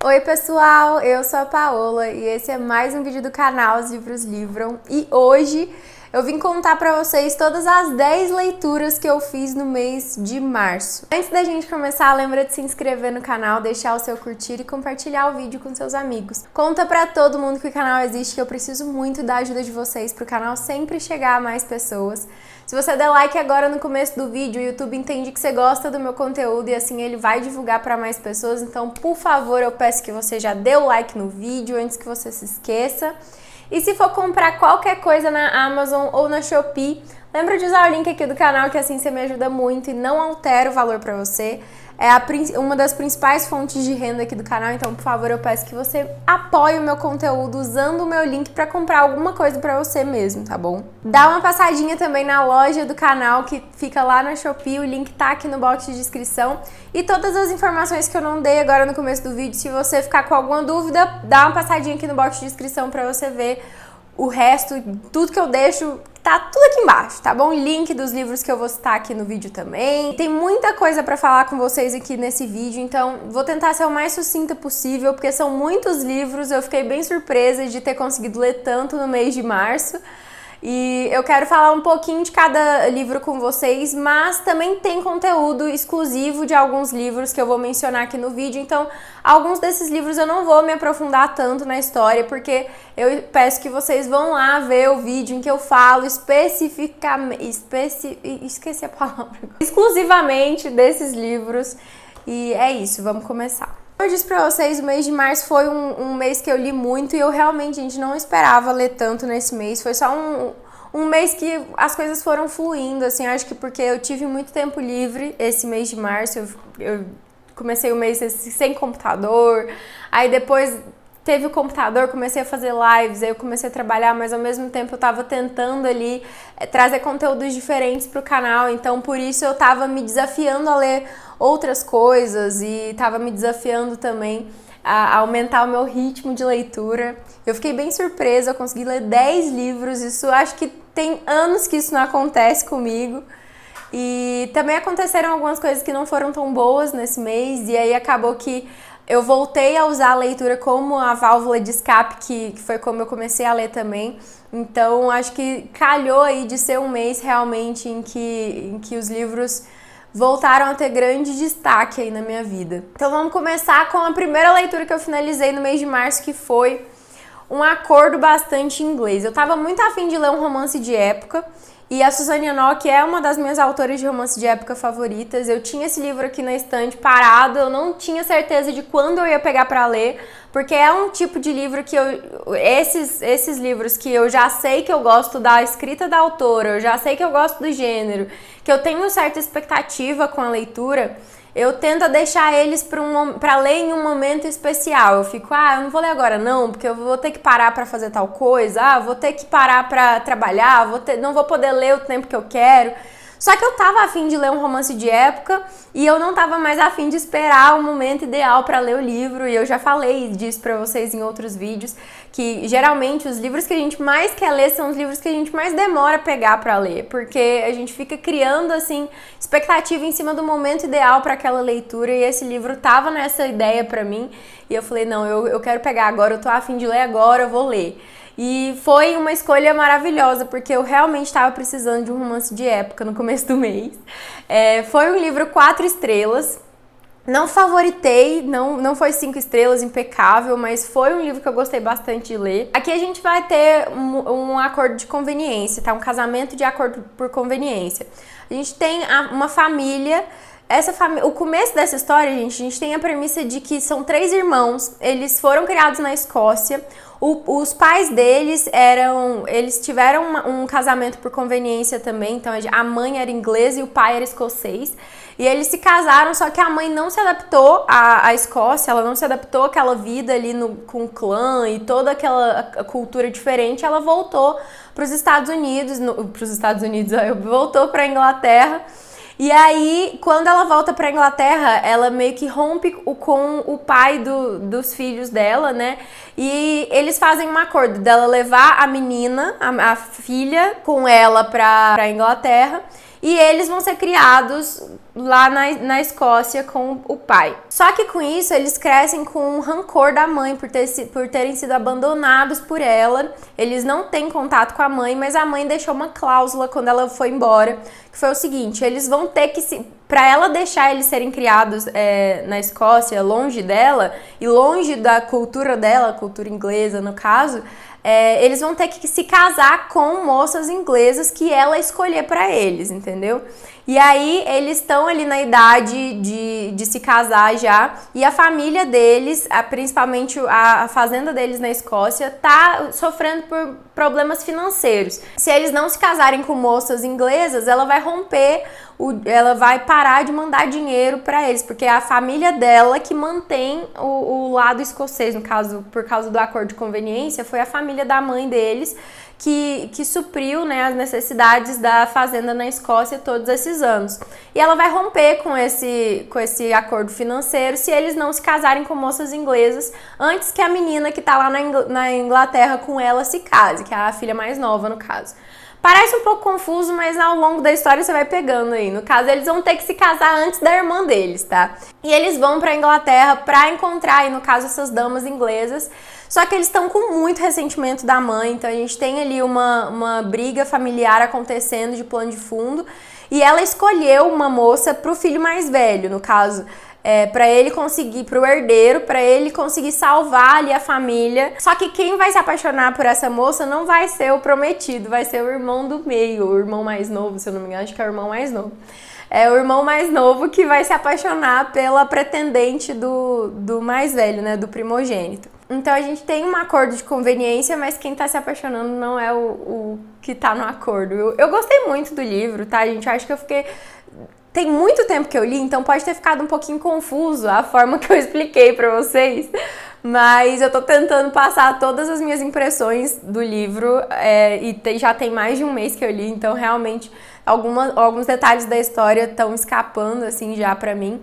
Oi pessoal, eu sou a Paola e esse é mais um vídeo do canal Os Livros Livram e hoje eu vim contar pra vocês todas as 10 leituras que eu fiz no mês de março. Antes da gente começar, lembra de se inscrever no canal, deixar o seu curtir e compartilhar o vídeo com seus amigos. Conta pra todo mundo que o canal existe, que eu preciso muito da ajuda de vocês pro canal sempre chegar a mais pessoas. Se você der like agora no começo do vídeo, o YouTube entende que você gosta do meu conteúdo e assim ele vai divulgar para mais pessoas. Então, por favor, eu peço que você já dê o like no vídeo antes que você se esqueça. E se for comprar qualquer coisa na Amazon ou na Shopee, lembra de usar o link aqui do canal, que assim você me ajuda muito e não altera o valor para você. É uma das principais fontes de renda aqui do canal, então, por favor, eu peço que você apoie o meu conteúdo usando o meu link para comprar alguma coisa para você mesmo, tá bom? Dá uma passadinha também na loja do canal, que fica lá na Shopee, o link tá aqui no box de descrição. E todas as informações que eu não dei agora no começo do vídeo, se você ficar com alguma dúvida, dá uma passadinha aqui no box de descrição para você ver o resto, tudo que eu deixo, tá tudo aqui embaixo, tá bom? Link dos livros que eu vou citar aqui no vídeo também. Tem muita coisa pra falar com vocês aqui nesse vídeo, então vou tentar ser o mais sucinta possível, porque são muitos livros, eu fiquei bem surpresa de ter conseguido ler tanto no mês de março. E eu quero falar um pouquinho de cada livro com vocês, mas também tem conteúdo exclusivo de alguns livros que eu vou mencionar aqui no vídeo. Então, alguns desses livros eu não vou me aprofundar tanto na história, porque eu peço que vocês vão lá ver o vídeo em que eu falo especificamente, esqueci a palavra, exclusivamente desses livros. E é isso, vamos começar. Como eu disse pra vocês, o mês de março foi um mês que eu li muito e eu realmente, gente, não esperava ler tanto nesse mês. Foi só um mês que as coisas foram fluindo, assim, acho que porque eu tive muito tempo livre esse mês de março. Eu comecei o mês sem computador, aí depois teve o computador, comecei a fazer lives, aí eu comecei a trabalhar, mas ao mesmo tempo eu tava tentando ali trazer conteúdos diferentes pro canal, então por isso eu tava me desafiando a ler outras coisas e tava me desafiando também a aumentar o meu ritmo de leitura. Eu fiquei bem surpresa, eu consegui ler 10 livros, isso acho que tem anos que isso não acontece comigo. E também aconteceram algumas coisas que não foram tão boas nesse mês, e aí acabou que eu voltei a usar a leitura como a válvula de escape, que foi como eu comecei a ler também. Então, acho que calhou aí de ser um mês realmente em que os livros voltaram a ter grande destaque aí na minha vida. Então, vamos começar com a primeira leitura que eu finalizei no mês de março, que foi Um Acordo Bastante Inglês. Eu tava muito afim de ler um romance de época, e a Suzanne Onoch é uma das minhas autoras de romance de época favoritas. Eu tinha esse livro aqui na estante parado, eu não tinha certeza de quando eu ia pegar pra ler, porque é um tipo de livro que esses livros que eu já sei que eu gosto da escrita da autora, eu já sei que eu gosto do gênero, que eu tenho certa expectativa com a leitura, eu tento deixar eles pra ler em um momento especial. Eu fico, eu não vou ler agora não, porque eu vou ter que parar pra fazer tal coisa, vou ter que parar pra trabalhar, não vou poder ler o tempo que eu quero. Só que eu tava afim de ler um romance de época e eu não tava mais afim de esperar o momento ideal pra ler o livro, e eu já falei disso pra vocês em outros vídeos, que geralmente os livros que a gente mais quer ler são os livros que a gente mais demora a pegar pra ler, porque a gente fica criando, assim, expectativa em cima do momento ideal pra aquela leitura, e esse livro tava nessa ideia pra mim, e eu falei, não, eu quero pegar agora, eu tô afim de ler agora, eu vou ler. E foi uma escolha maravilhosa, porque eu realmente estava precisando de um romance de época no começo do mês. Foi um livro 4 estrelas. Não favoritei, não foi 5 estrelas, impecável, mas foi um livro que eu gostei bastante de ler. Aqui a gente vai ter um acordo de conveniência, tá? Um casamento de acordo por conveniência. A gente tem uma família. O começo dessa história, gente, a gente tem a premissa de que são 3 irmãos, eles foram criados na Escócia. Os pais deles eles tiveram um casamento por conveniência também, então a mãe era inglesa e o pai era escocês. E eles se casaram, só que a mãe não se adaptou à Escócia, ela não se adaptou àquela vida ali com o clã e toda aquela cultura diferente. Ela voltou para os Estados Unidos, voltou para a Inglaterra. E aí, quando ela volta pra Inglaterra, ela meio que rompe com o pai dos filhos dela, né? E eles fazem um acordo dela levar a menina, a filha, com ela pra Inglaterra. e eles vão ser criados lá na Escócia com o pai. Só que com isso eles crescem com um rancor da mãe por terem sido abandonados por ela. Eles não têm contato com a mãe, mas a mãe deixou uma cláusula quando ela foi embora, que foi o seguinte: eles vão ter que para ela deixar eles serem criados na Escócia, longe dela e longe da cultura dela, cultura inglesa no caso, eles vão ter que se casar com moças inglesas que ela escolher para eles, entendeu? E aí eles estão ali na idade de se casar já, e a família deles, principalmente a fazenda deles na Escócia, tá sofrendo por problemas financeiros. Se eles não se casarem com moças inglesas, ela vai romper, ela vai parar de mandar dinheiro para eles, porque é a família dela que mantém o lado escocês, no caso, por causa do acordo de conveniência, foi a família da mãe deles que supriu, né, as necessidades da fazenda na Escócia todos esses anos. E ela vai romper com esse acordo financeiro se eles não se casarem com moças inglesas antes que a menina que tá lá na Inglaterra com ela se case, que é a filha mais nova no caso. Parece um pouco confuso, mas ao longo da história você vai pegando aí. No caso, eles vão ter que se casar antes da irmã deles, tá? E eles vão pra Inglaterra pra encontrar, aí, no caso, essas damas inglesas. Só que eles estão com muito ressentimento da mãe, então a gente tem ali uma briga familiar acontecendo de plano de fundo. E ela escolheu uma moça pro filho mais velho, no caso, para ele conseguir, pro herdeiro, para ele conseguir salvar ali a família. Só que quem vai se apaixonar por essa moça não vai ser o prometido, vai ser o irmão do meio, o irmão mais novo, se eu não me engano, acho que é o irmão mais novo. É o irmão mais novo que vai se apaixonar pela pretendente do mais velho, né, do primogênito. Então a gente tem um acordo de conveniência, mas quem tá se apaixonando não é o que tá no acordo. Eu gostei muito do livro, tá, gente? Eu acho que eu fiquei... Tem muito tempo que eu li, então pode ter ficado um pouquinho confuso a forma que eu expliquei pra vocês, mas eu tô tentando passar todas as minhas impressões do livro, já tem mais de um mês que eu li, então realmente alguns detalhes da história estão escapando assim já pra mim.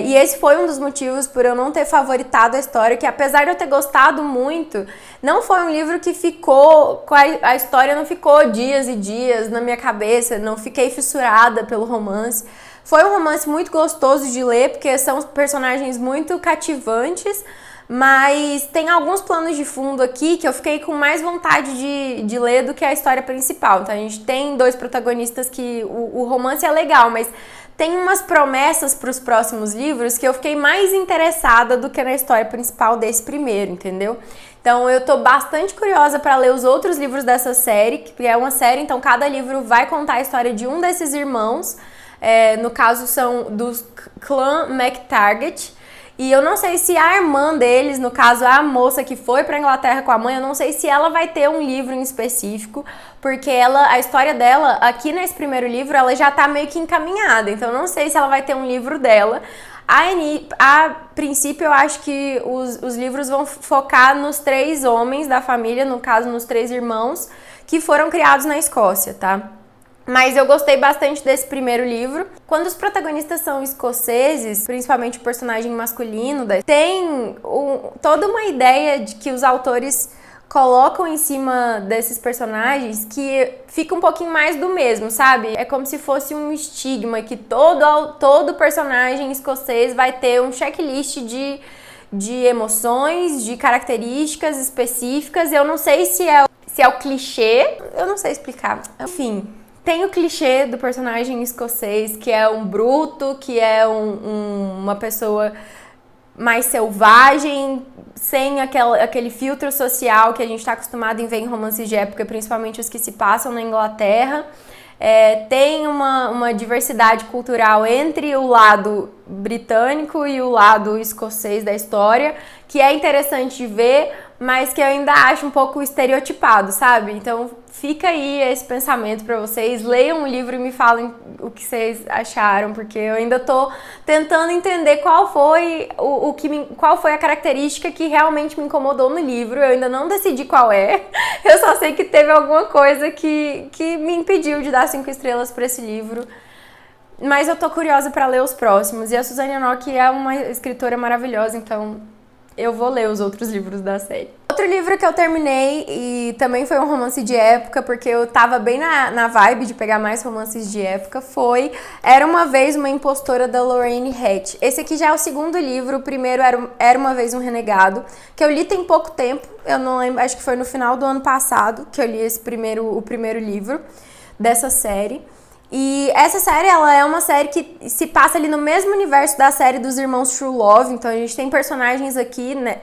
E esse foi um dos motivos por eu não ter favoritado a história, que apesar de eu ter gostado muito, não foi um livro que ficou, a história não ficou dias e dias na minha cabeça, não fiquei fissurada pelo romance. Foi um romance muito gostoso de ler, porque são personagens muito cativantes, mas tem alguns planos de fundo aqui que eu fiquei com mais vontade de ler do que a história principal. Então a gente tem dois protagonistas que o romance é legal, mas tem umas promessas para os próximos livros que eu fiquei mais interessada do que na história principal desse primeiro, entendeu? Então eu tô bastante curiosa para ler os outros livros dessa série, que é uma série, então cada livro vai contar a história de um desses irmãos, no caso são dos clã MacTaggart. E eu não sei se a irmã deles, no caso a moça que foi pra Inglaterra com a mãe, eu não sei se ela vai ter um livro em específico, porque a história dela, aqui nesse primeiro livro, ela já tá meio que encaminhada, então eu não sei se ela vai ter um livro dela. A princípio, eu acho que os livros vão focar nos 3 homens da família, no caso, nos 3 irmãos, que foram criados na Escócia, tá? Mas eu gostei bastante desse primeiro livro. Quando os protagonistas são escoceses, principalmente o personagem masculino, tem toda uma ideia de que os autores colocam em cima desses personagens que fica um pouquinho mais do mesmo, sabe? É como se fosse um estigma que todo personagem escocês vai ter um checklist de emoções, de características específicas. Eu não sei se é o clichê, eu não sei explicar. Enfim... Tem o clichê do personagem escocês, que é um bruto, que é uma pessoa mais selvagem, sem aquele filtro social que a gente está acostumado em ver em romances de época, principalmente os que se passam na Inglaterra. Tem uma diversidade cultural entre o lado britânico e o lado escocês da história, que é interessante de ver, mas que eu ainda acho um pouco estereotipado, sabe? Então fica aí esse pensamento pra vocês, leiam o livro e me falem o que vocês acharam, porque eu ainda tô tentando entender qual foi qual foi a característica que realmente me incomodou no livro. Eu ainda não decidi qual é, eu só sei que teve alguma coisa que me impediu de dar 5 estrelas pra esse livro. Mas eu tô curiosa pra ler os próximos, e a Suzanne Onoke é uma escritora maravilhosa, então eu vou ler os outros livros da série. Outro livro que eu terminei, e também foi um romance de época, porque eu tava bem na vibe de pegar mais romances de época, foi Era Uma Vez Uma Impostora, da Lorraine Hatch. Esse aqui já é o segundo livro, o primeiro Era Uma Vez Um Renegado, que eu li tem pouco tempo, eu não lembro, acho que foi no final do ano passado que eu li o primeiro livro dessa série. E essa série, ela é uma série que se passa ali no mesmo universo da série dos Irmãos True Love. Então a gente tem personagens aqui, né,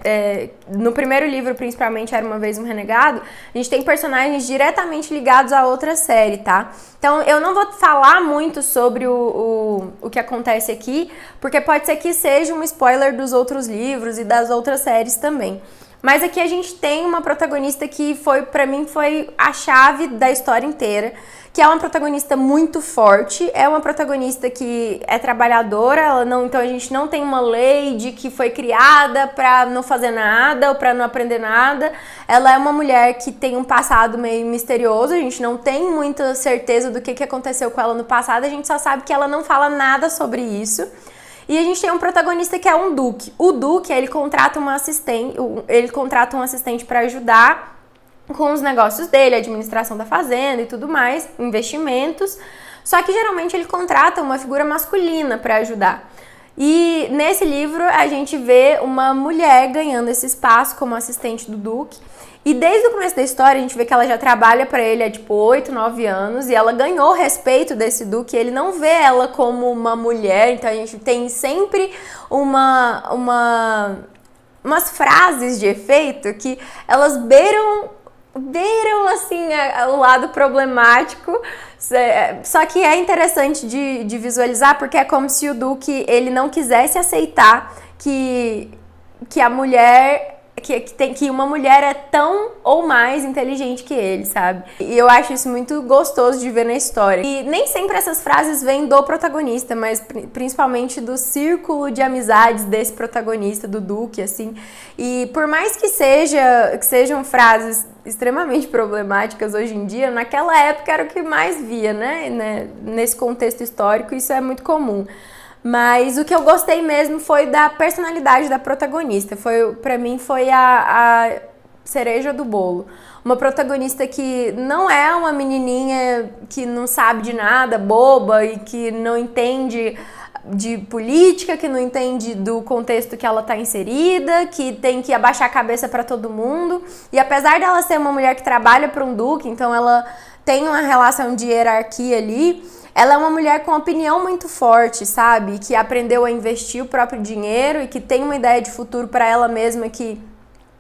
no primeiro livro principalmente, Era Uma Vez Um Renegado, a gente tem personagens diretamente ligados a outra série, tá? Então eu não vou falar muito sobre o que acontece aqui, porque pode ser que seja um spoiler dos outros livros e das outras séries também. Mas aqui a gente tem uma protagonista que pra mim foi a chave da história inteira, que é uma protagonista muito forte, é uma protagonista que é trabalhadora, então a gente não tem uma lei de que foi criada pra não fazer nada ou pra não aprender nada. Ela é uma mulher que tem um passado meio misterioso, a gente não tem muita certeza do que aconteceu com ela no passado, a gente só sabe que ela não fala nada sobre isso. E a gente tem um protagonista que é um duque. O duque, ele contrata um assistente para ajudar com os negócios dele, a administração da fazenda e tudo mais, investimentos. Só que geralmente ele contrata uma figura masculina para ajudar. E nesse livro a gente vê uma mulher ganhando esse espaço como assistente do duque. E desde o começo da história a gente vê que ela já trabalha para ele há tipo 8, 9 anos e ela ganhou o respeito desse duque. Ele não vê ela como uma mulher, então a gente tem sempre umas frases de efeito que elas beiram assim o lado problemático. Só que é interessante de visualizar, porque é como se o duque ele não quisesse aceitar que a mulher que uma mulher é tão ou mais inteligente que ele, sabe? E eu acho isso muito gostoso de ver na história. E nem sempre essas frases vêm do protagonista, mas principalmente do círculo de amizades desse protagonista, do Duque, assim. E por mais que sejam frases extremamente problemáticas hoje em dia, naquela época era o que mais via, né? Nesse contexto histórico, isso é muito comum. Mas o que eu gostei mesmo foi da personalidade da protagonista. Pra mim foi a cereja do bolo. Uma protagonista que não é uma menininha que não sabe de nada, boba e que não entende de política, que não entende do contexto que ela está inserida, que tem que abaixar a cabeça para todo mundo. E apesar dela ser uma mulher que trabalha para um duque, então ela tem uma relação de hierarquia ali, ela é uma mulher com opinião muito forte, sabe? Que aprendeu a investir o próprio dinheiro e que tem uma ideia de futuro para ela mesma, que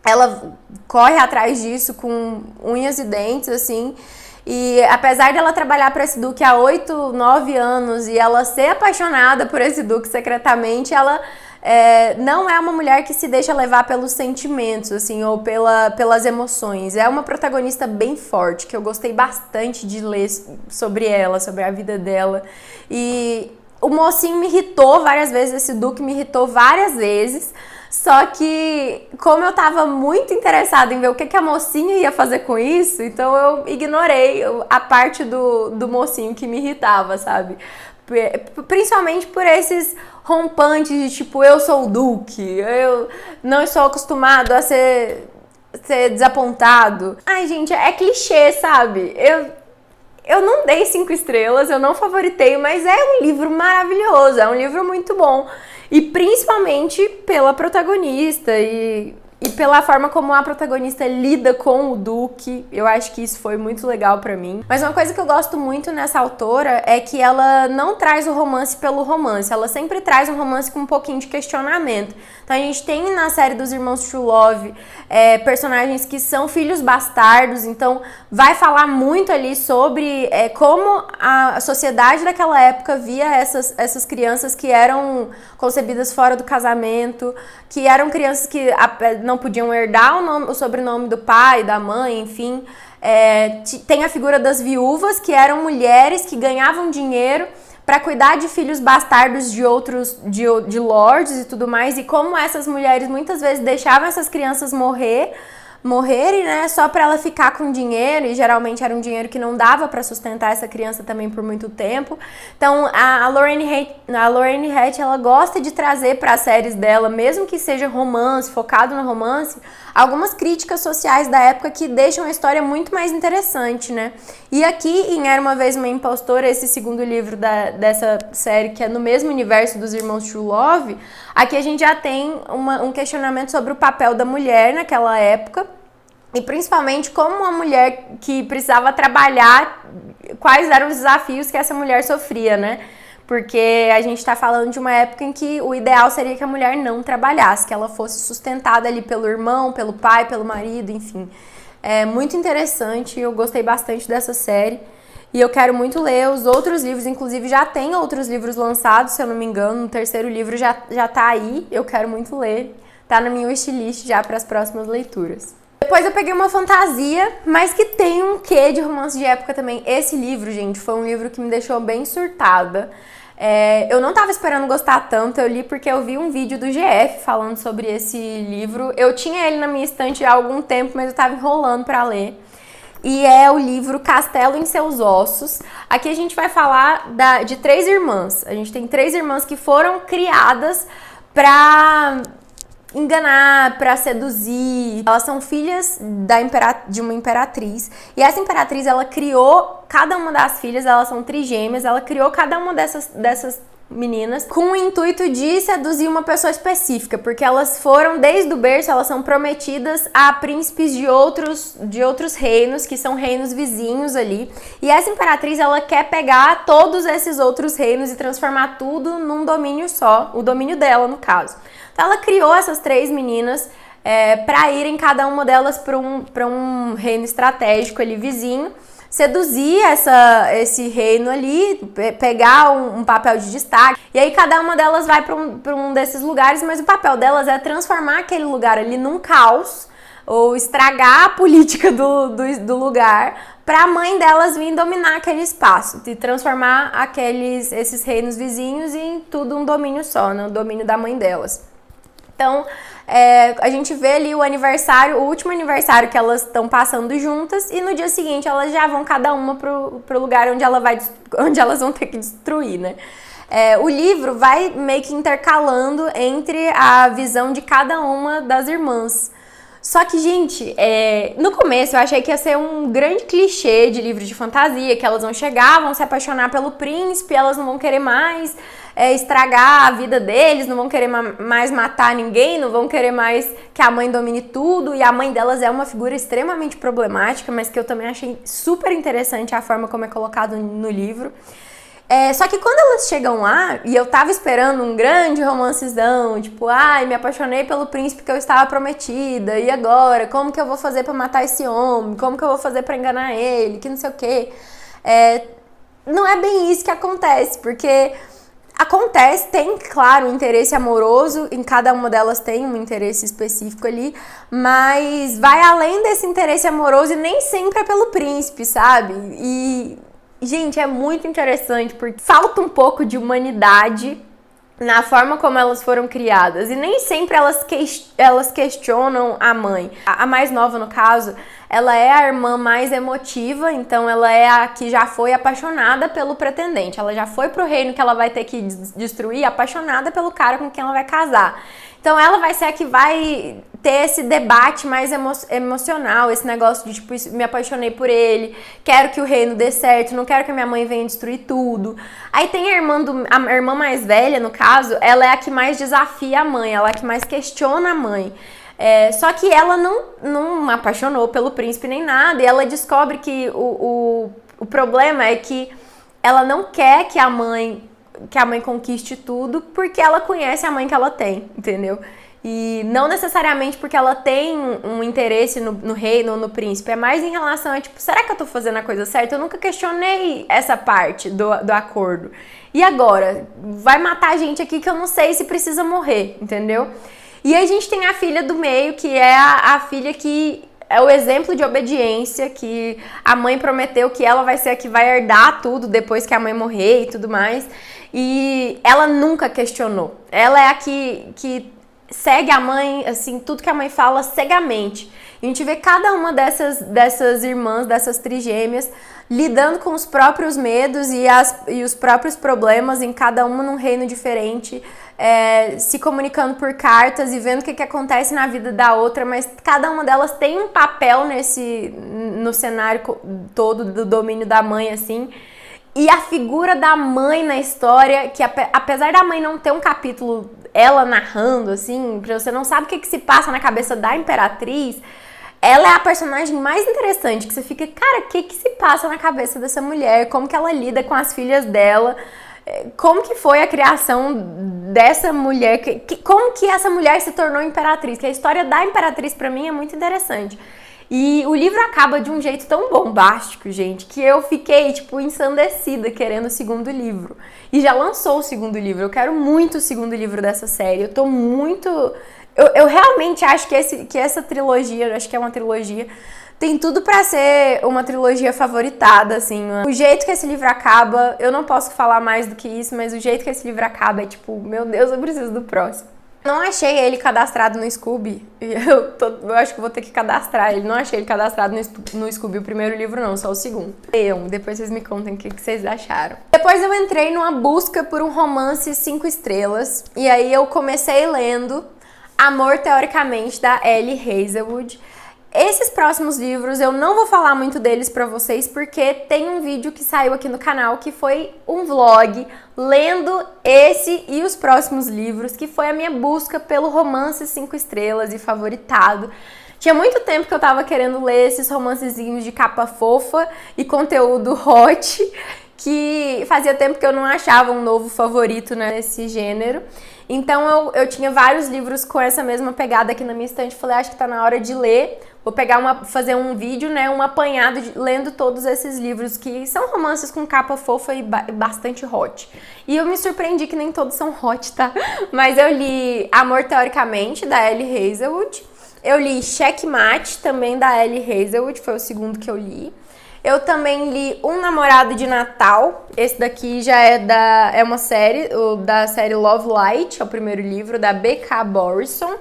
ela corre atrás disso com unhas e dentes, assim. E apesar dela trabalhar para esse duque há 8, 9 anos e ela ser apaixonada por esse duque secretamente, ela não é uma mulher que se deixa levar pelos sentimentos, assim, ou pelas emoções. É uma protagonista bem forte, que eu gostei bastante de ler sobre ela, sobre a vida dela. E o mocinho me irritou várias vezes, esse duque me irritou várias vezes. Só que, como eu tava muito interessada em ver o que a mocinha ia fazer com isso, então eu ignorei a parte do mocinho que me irritava, sabe? Principalmente por esses rompantes de tipo, eu sou o duque, eu não estou acostumado a ser desapontado. Ai, gente, é clichê, sabe? Eu não dei 5 estrelas, eu não favoritei, mas é um livro maravilhoso, é um livro muito bom. E principalmente pela protagonista e pela forma como a protagonista lida com o Duque. Eu acho que isso foi muito legal pra mim. Mas uma coisa que eu gosto muito nessa autora é que ela não traz o romance pelo romance, ela sempre traz um romance com um pouquinho de questionamento. Então a gente tem na série dos Irmãos True Love personagens que são filhos bastardos, então vai falar muito ali sobre como a sociedade daquela época via essas crianças que eram concebidas fora do casamento, que eram crianças que não podiam herdar o sobrenome do pai, da mãe, enfim. Tem a figura das viúvas, que eram mulheres que ganhavam dinheiro para cuidar de filhos bastardos de lords e tudo mais, e como essas mulheres muitas vezes deixavam essas crianças morrer morrerem, né, só para ela ficar com dinheiro, e geralmente era um dinheiro que não dava para sustentar essa criança também por muito tempo. Então a Lorraine Hatch, ela gosta de trazer para as séries dela, mesmo que seja romance, focado no romance, algumas críticas sociais da época que deixam a história muito mais interessante, né? E aqui em Era Uma Vez Uma Impostora, esse segundo livro dessa série, que é no mesmo universo dos Irmãos True Love, aqui a gente já tem um questionamento sobre o papel da mulher naquela época, e principalmente como uma mulher que precisava trabalhar, quais eram os desafios que essa mulher sofria, né? Porque a gente tá falando de uma época em que o ideal seria que a mulher não trabalhasse, que ela fosse sustentada ali pelo irmão, pelo pai, pelo marido, enfim. É muito interessante, eu gostei bastante dessa série. E eu quero muito ler os outros livros, inclusive já tem outros livros lançados, se eu não me engano, o terceiro livro já tá aí, eu quero muito ler. Tá na minha wishlist já para as próximas leituras. Depois eu peguei uma fantasia, mas que tem um quê de romance de época também. Esse livro, gente, foi um livro que me deixou bem surtada. Eu não tava esperando gostar tanto, eu li porque eu vi um vídeo do GF falando sobre esse livro. Eu tinha ele na minha estante há algum tempo, mas eu tava enrolando pra ler. E é o livro Castelo em Seus Ossos. Aqui a gente vai falar de 3 irmãs. A gente tem 3 irmãs que foram criadas pra enganar, pra seduzir. Elas são filhas de uma imperatriz. E essa imperatriz, ela criou cada uma das filhas, elas são trigêmeas, ela criou cada uma dessas meninas com o intuito de seduzir uma pessoa específica, porque elas foram, desde o berço, elas são prometidas a príncipes de outros reinos, que são reinos vizinhos ali. E essa imperatriz, ela quer pegar todos esses outros reinos e transformar tudo num domínio só, o domínio dela, no caso. Então ela criou essas 3 meninas para irem cada uma delas para um reino estratégico ali vizinho, seduzir esse reino ali, pegar um papel de destaque, e aí cada uma delas vai para um desses lugares, mas o papel delas é transformar aquele lugar ali num caos, ou estragar a política do lugar, para a mãe delas vir dominar aquele espaço, e transformar esses reinos vizinhos em tudo um domínio só, né? O domínio da mãe delas. Então, a gente vê ali o último aniversário que elas estão passando juntas, e no dia seguinte elas já vão cada uma pro lugar onde elas vão ter que destruir, né? O livro vai meio que intercalando entre a visão de cada uma das irmãs. Só que, gente, no começo eu achei que ia ser um grande clichê de livro de fantasia, que elas vão chegar, vão se apaixonar pelo príncipe, elas não vão querer mais estragar a vida deles, não vão querer mais matar ninguém, não vão querer mais que a mãe domine tudo, e a mãe delas é uma figura extremamente problemática, mas que eu também achei super interessante a forma como é colocado no livro. Só que quando elas chegam lá, e eu tava esperando um grande romancezão, tipo, ai, me apaixonei pelo príncipe que eu estava prometida, e agora? Como que eu vou fazer pra matar esse homem? Como que eu vou fazer pra enganar ele? Que não sei o quê. Não é bem isso que acontece, porque tem, claro, um interesse amoroso, em cada uma delas tem um interesse específico ali, mas vai além desse interesse amoroso e nem sempre é pelo príncipe, sabe? E, gente, é muito interessante porque falta um pouco de humanidade na forma como elas foram criadas, e nem sempre elas questionam a mãe. A mais nova, no caso, ela é a irmã mais emotiva, então ela é a que já foi apaixonada pelo pretendente, ela já foi pro reino que ela vai ter que destruir, apaixonada pelo cara com quem ela vai casar. Então ela vai ser a que vai ter esse debate mais emocional, esse negócio de tipo, me apaixonei por ele, quero que o reino dê certo, não quero que a minha mãe venha destruir tudo. Aí tem a irmã mais velha, no caso, ela é a que mais desafia a mãe, ela é a que mais questiona a mãe. Só que ela não apaixonou pelo príncipe nem nada, e ela descobre que o problema é que ela não quer que a mãe conquiste tudo, porque ela conhece a mãe que ela tem, entendeu? E não necessariamente porque ela tem um interesse no reino ou no príncipe, é mais em relação a, tipo, será que eu tô fazendo a coisa certa? Eu nunca questionei essa parte do acordo. E agora? Vai matar gente aqui que eu não sei se precisa morrer, entendeu? E aí a gente tem a filha do meio, que é a filha que é o exemplo de obediência, que a mãe prometeu que ela vai ser a que vai herdar tudo depois que a mãe morrer e tudo mais. E ela nunca questionou. Ela é a que segue a mãe, assim, tudo que a mãe fala cegamente. A gente vê cada uma dessas irmãs, dessas trigêmeas, lidando com os próprios medos e os próprios problemas, em cada uma num reino diferente, se comunicando por cartas e vendo o que acontece na vida da outra, mas cada uma delas tem um papel no cenário todo do domínio da mãe, assim. E a figura da mãe na história, que apesar da mãe não ter um capítulo, ela narrando, assim, você não sabe o que se passa na cabeça da Imperatriz, ela é a personagem mais interessante, que você fica, cara, o que se passa na cabeça dessa mulher? Como que ela lida com as filhas dela? Como que foi a criação dessa mulher? Como que essa mulher se tornou Imperatriz? Que a história da Imperatriz, pra mim, é muito interessante. E o livro acaba de um jeito tão bombástico, gente, que eu fiquei, tipo, ensandecida querendo o segundo livro. E já lançou o segundo livro. Eu quero muito o segundo livro dessa série. Eu tô muito... Eu realmente acho que essa trilogia, eu acho que é uma trilogia, tem tudo pra ser uma trilogia favoritada, assim. O jeito que esse livro acaba, eu não posso falar mais do que isso, mas o jeito que esse livro acaba é tipo, meu Deus, eu preciso do próximo. Não achei ele cadastrado no Scooby. Eu acho que vou ter que cadastrar ele. Não achei ele cadastrado no Scooby, o primeiro livro não, só o segundo. Depois vocês me contem o que vocês acharam. Depois eu entrei numa busca por um romance 5 estrelas. E aí eu comecei lendo Amor, Teoricamente, da Ellie Hazelwood. Esses próximos livros eu não vou falar muito deles pra vocês, porque tem um vídeo que saiu aqui no canal que foi um vlog lendo esse e os próximos livros, que foi a minha busca pelo romance 5 estrelas e favoritado. Tinha muito tempo que eu tava querendo ler esses romancezinhos de capa fofa e conteúdo hot, que fazia tempo que eu não achava um novo favorito nesse gênero. Então eu tinha vários livros com essa mesma pegada aqui na minha estante. Falei, acho que tá na hora de ler. Vou fazer um vídeo, né, um apanhado lendo todos esses livros que são romances com capa fofa e bastante hot. E eu me surpreendi que nem todos são hot, tá? Mas eu li Amor, Teoricamente, da Ellie Hazelwood. Eu li Checkmate, também da Ellie Hazelwood, foi o segundo que eu li. Eu também li Um Namorado de Natal. Esse daqui já é uma série, da série Love Light, é o primeiro livro, da B.K. Borison.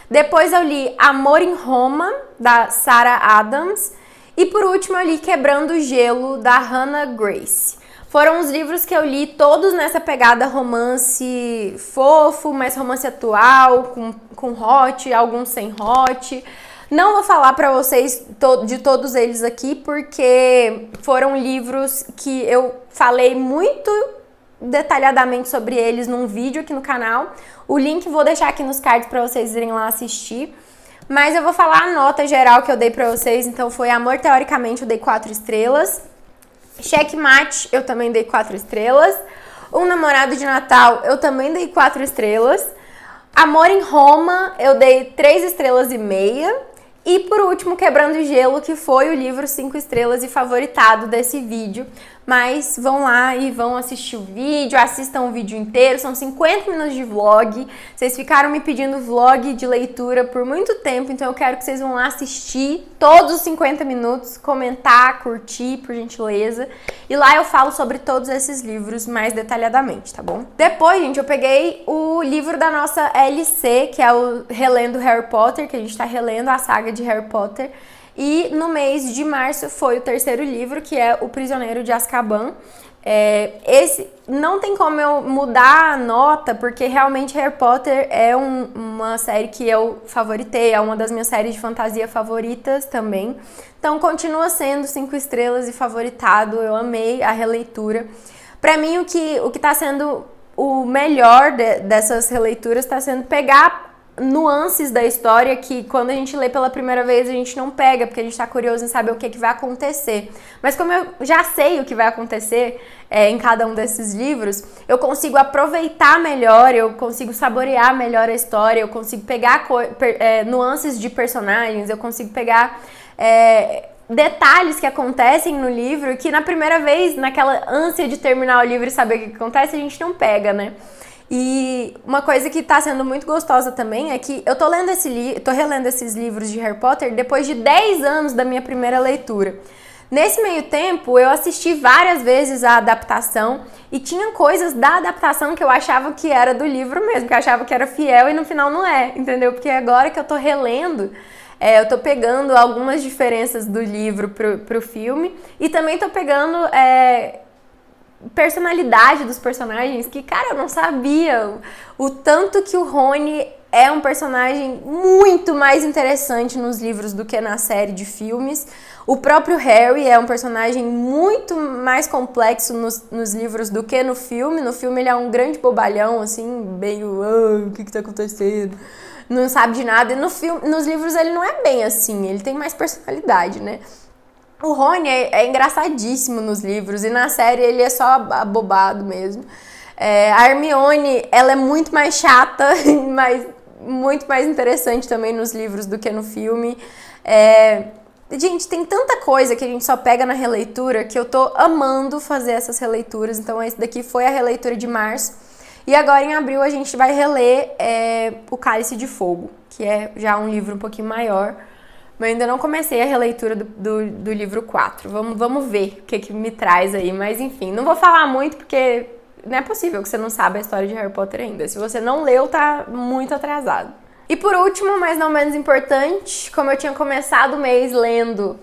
Depois eu li Amor em Roma, da Sarah Adams. E por último eu li Quebrando o Gelo, da Hannah Grace. Foram os livros que eu li, todos nessa pegada romance fofo, mas romance atual, com hot, alguns sem hot. Não vou falar pra vocês de todos eles aqui, porque foram livros que eu falei muito detalhadamente sobre eles num vídeo aqui no canal. O link vou deixar aqui nos cards pra vocês irem lá assistir. Mas eu vou falar a nota geral que eu dei pra vocês. Então foi Amor, Teoricamente, eu dei 4 estrelas. Checkmate, eu também dei 4 estrelas. Um Namorado de Natal, eu também dei 4 estrelas. Amor em Roma, eu dei 3 estrelas e meia. E por último, Quebrando o Gelo, que foi o livro 5 estrelas e favoritado desse vídeo. Mas vão lá e vão assistir o vídeo, assistam o vídeo inteiro, são 50 minutos de vlog. Vocês ficaram me pedindo vlog de leitura por muito tempo, então eu quero que vocês vão lá assistir todos os 50 minutos, comentar, curtir, por gentileza. E lá eu falo sobre todos esses livros mais detalhadamente, tá bom? Depois, gente, eu peguei o livro da nossa LC, que é o Relendo Harry Potter, que a gente tá relendo a saga de Harry Potter. E no mês de março foi o terceiro livro, que é O Prisioneiro de Azkaban. Esse não tem como eu mudar a nota, porque realmente Harry Potter é uma série que eu favoritei, é uma das minhas séries de fantasia favoritas também. Então continua sendo 5 estrelas e favoritado, eu amei a releitura. Pra mim o que tá sendo o melhor dessas releituras tá sendo pegar nuances da história que quando a gente lê pela primeira vez a gente não pega, porque a gente tá curioso em saber o que vai acontecer. Mas como eu já sei o que vai acontecer em cada um desses livros, eu consigo aproveitar melhor, eu consigo saborear melhor a história, eu consigo pegar nuances de personagens, eu consigo pegar detalhes que acontecem no livro que na primeira vez, naquela ânsia de terminar o livro e saber o que acontece, a gente não pega, né? E uma coisa que tá sendo muito gostosa também é que eu tô relendo esses livros de Harry Potter depois de 10 anos da minha primeira leitura. Nesse meio tempo, eu assisti várias vezes a adaptação e tinha coisas da adaptação que eu achava que era do livro mesmo, que eu achava que era fiel e no final não é, entendeu? Porque agora que eu tô relendo, eu tô pegando algumas diferenças do livro pro filme e também tô pegando personalidade dos personagens que, cara, eu não sabia o tanto que o Rony é um personagem muito mais interessante nos livros do que na série de filmes. O próprio Harry é um personagem muito mais complexo nos livros do que no filme. No filme ele é um grande bobalhão, assim, meio, o que tá acontecendo? Não sabe de nada. E nos livros ele não é bem assim, ele tem mais personalidade, né? O Rony é engraçadíssimo nos livros e na série ele é só abobado mesmo. A Hermione, ela é muito mais chata, mas muito mais interessante também nos livros do que no filme. Gente, tem tanta coisa que a gente só pega na releitura que eu tô amando fazer essas releituras. Então esse daqui foi a releitura de março. E agora em abril a gente vai reler O Cálice de Fogo, que é já um livro um pouquinho maior. Mas ainda não comecei a releitura do livro 4. Vamos ver o que me traz aí. Mas enfim, não vou falar muito porque não é possível que você não saiba a história de Harry Potter ainda. Se você não leu, tá muito atrasado. E por último, mas não menos importante, como eu tinha começado o mês lendo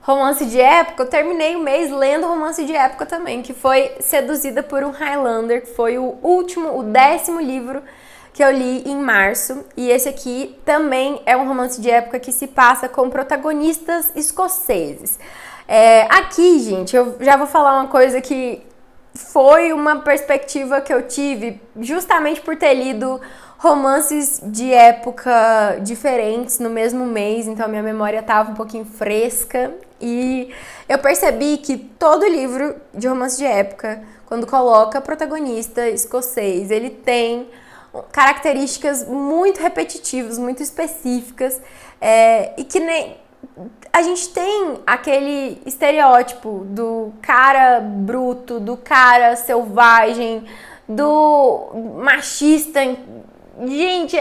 romance de época, eu terminei o mês lendo romance de época também, que foi Seduzida por um Highlander, que foi o 10º livro que eu li em março. E esse aqui também é um romance de época que se passa com protagonistas escoceses. Aqui, gente, eu já vou falar uma coisa que foi uma perspectiva que eu tive justamente por ter lido romances de época diferentes no mesmo mês, então a minha memória estava um pouquinho fresca e eu percebi que todo livro de romance de época, quando coloca protagonista escocês, ele tem características muito repetitivas, muito específicas, e que nem a gente tem aquele estereótipo do cara bruto, do cara selvagem, do machista. Gente,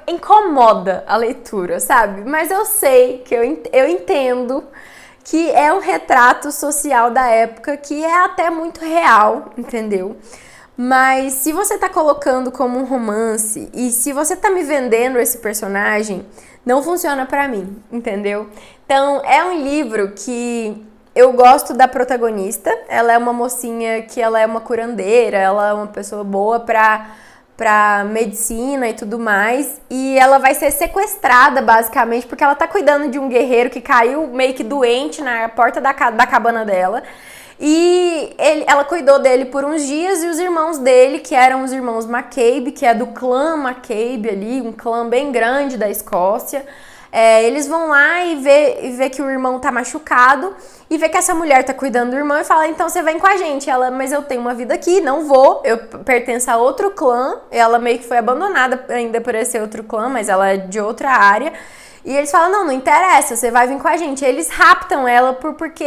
incomoda a leitura, sabe? Mas eu sei que eu entendo que é um retrato social da época que é até muito real, entendeu? Mas se você tá colocando como um romance e se você tá me vendendo esse personagem, não funciona pra mim, entendeu? Então, é um livro que eu gosto da protagonista. Ela é uma mocinha que ela é uma curandeira, ela é uma pessoa boa pra medicina e tudo mais. E ela vai ser sequestrada, basicamente, porque ela tá cuidando de um guerreiro que caiu meio que doente na porta da cabana dela. E ela cuidou dele por uns dias e os irmãos dele, que eram os irmãos McCabe, que é do clã McCabe ali, um clã bem grande da Escócia, eles vão lá e vê que o irmão tá machucado e vê que essa mulher tá cuidando do irmão e fala, então você vem com a gente. Ela, mas eu tenho uma vida aqui, não vou, eu pertenço a outro clã. Ela meio que foi abandonada ainda por esse outro clã, mas ela é de outra área. E eles falam, não interessa, você vai vir com a gente. E eles raptam ela porque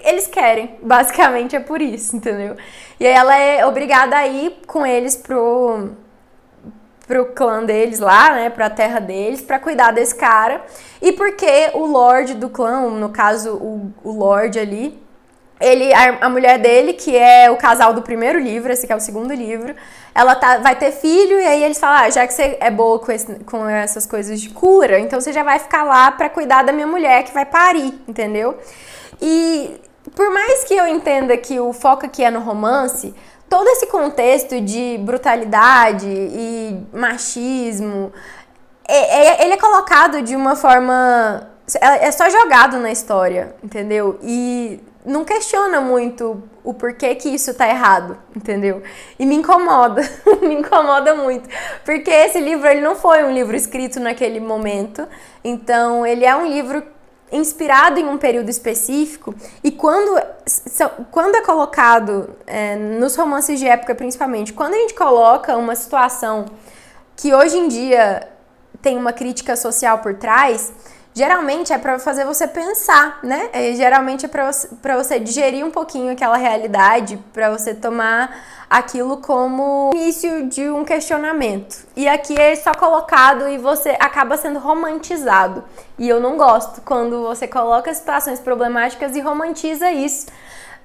eles querem, basicamente é por isso, entendeu? E aí ela é obrigada a ir com eles pro clã deles lá, né, pra terra deles, pra cuidar desse cara. E porque o Lorde do clã, no caso o Lorde ali, a mulher dele, que é o casal do primeiro livro, esse que é o segundo livro, ela vai ter filho, e aí eles falam, já que você é boa com essas coisas de cura, então você já vai ficar lá pra cuidar da minha mulher que vai parir, entendeu? E por mais que eu entenda que o foco aqui é no romance, todo esse contexto de brutalidade e machismo, ele é colocado de uma forma... É só jogado na história, entendeu? E não questiona muito o porquê que isso tá errado, entendeu? E me incomoda, me incomoda muito. Porque esse livro, ele não foi um livro escrito naquele momento. Então, ele é um livro inspirado em um período específico, e quando é colocado nos romances de época principalmente, quando a gente coloca uma situação que hoje em dia tem uma crítica social por trás, geralmente é para fazer você pensar, né? Geralmente é para você digerir um pouquinho aquela realidade, para você tomar aquilo como início de um questionamento. E aqui é só colocado e você acaba sendo romantizado. E eu não gosto quando você coloca situações problemáticas e romantiza isso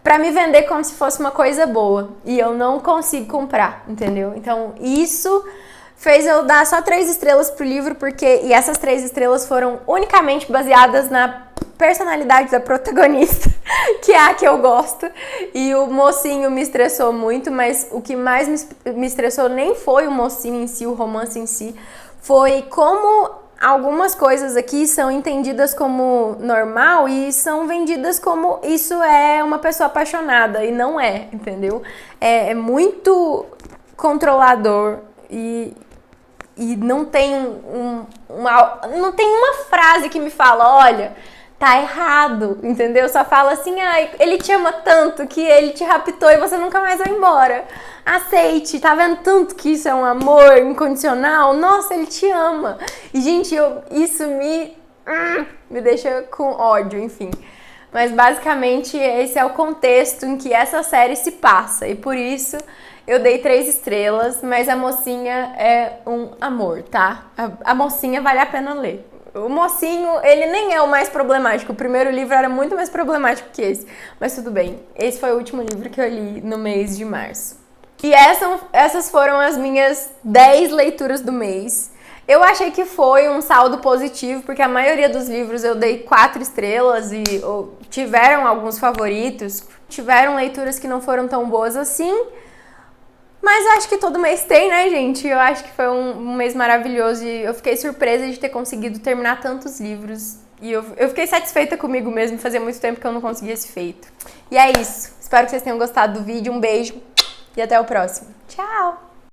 pra me vender como se fosse uma coisa boa. E eu não consigo comprar, entendeu? Então isso fez eu dar só 3 estrelas pro livro, e essas 3 estrelas foram unicamente baseadas na personalidade da protagonista, que é a que eu gosto. E o mocinho me estressou muito, mas o que mais me estressou nem foi o mocinho em si, o romance em si, foi como algumas coisas aqui são entendidas como normal e são vendidas como isso é uma pessoa apaixonada, e não é, entendeu? É muito controlador e não tem não tem uma frase que me fala, olha, tá errado, entendeu? Só fala assim, ai, ele te ama tanto que ele te raptou e você nunca mais vai embora. Aceite, tá vendo tanto que isso é um amor incondicional? Nossa, ele te ama. E, gente, isso me deixa com ódio, enfim. Mas, basicamente, esse é o contexto em que essa série se passa. E, por isso, eu dei 3 estrelas, mas a mocinha é um amor, tá? A mocinha vale a pena ler. O mocinho, ele nem é o mais problemático. O primeiro livro era muito mais problemático que esse. Mas tudo bem. Esse foi o último livro que eu li no mês de março. E essas foram as minhas 10 leituras do mês. Eu achei que foi um saldo positivo, porque a maioria dos livros eu dei 4 estrelas e tiveram alguns favoritos. Tiveram leituras que não foram tão boas assim. Mas acho que todo mês tem, né, gente? Eu acho que foi um mês maravilhoso e eu fiquei surpresa de ter conseguido terminar tantos livros. E eu fiquei satisfeita comigo mesmo, fazia muito tempo que eu não conseguia esse feito. E é isso. Espero que vocês tenham gostado do vídeo. Um beijo e até o próximo. Tchau!